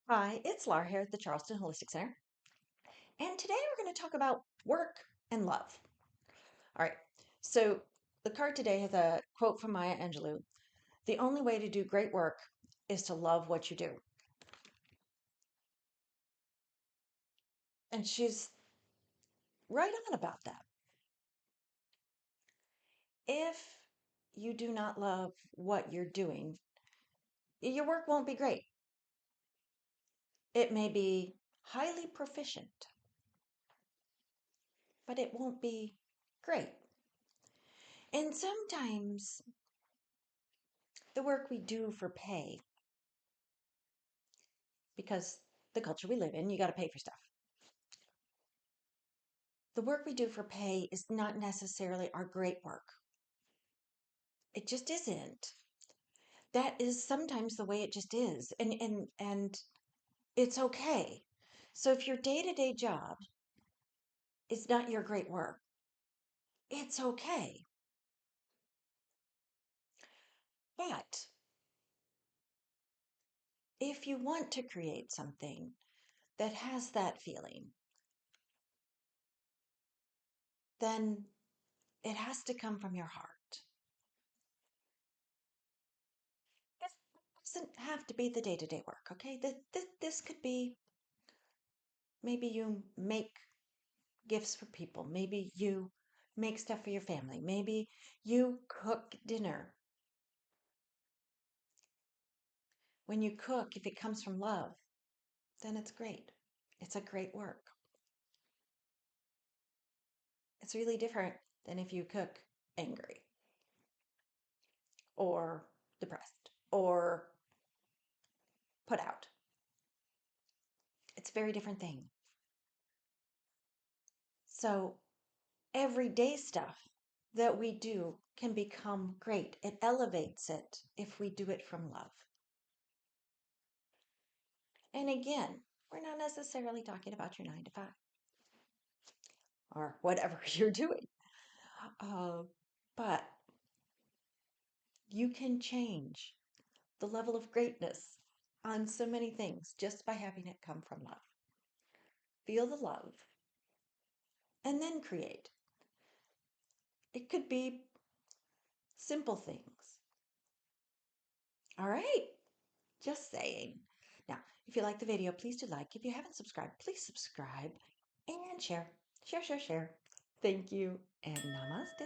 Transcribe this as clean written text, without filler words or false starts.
Hi, it's Laura here at the Charleston Holistic Center, and today we're going to talk about work and love. All right, so the card today has a quote from Maya Angelou. The only way to do great work is to love what you do. And she's right on about that. If you do not love what you're doing, your work won't be great. It may be highly proficient, but it won't be great. And sometimes the work we do for pay, because the culture we live in, you got to pay for stuff. The work we do for pay is not necessarily our great work. It just isn't. That is sometimes the way it just is. And it's okay. So if your day-to-day job is not your great work, it's okay. But if you want to create something that has that feeling, then it has to come from your heart. This doesn't have to be the day-to-day work, okay? This could be maybe you make gifts for people. Maybe you make stuff for your family. Maybe you cook dinner. When you cook, if it comes from love, then it's great. It's a great work. It's really different than if you cook angry or depressed or put out. It's a very different thing. So, everyday stuff that we do can become great. It elevates it if we do it from love. And again, we're not necessarily talking about your 9 to 5 or whatever you're doing. Uh, but you can change the level of greatness on so many things just by having it come from love. Feel the love and then create. It could be simple things. All right. Just saying. Now, if you like the video, please do like. If you haven't subscribed, please subscribe and share. Share, share, share. Thank you and namaste.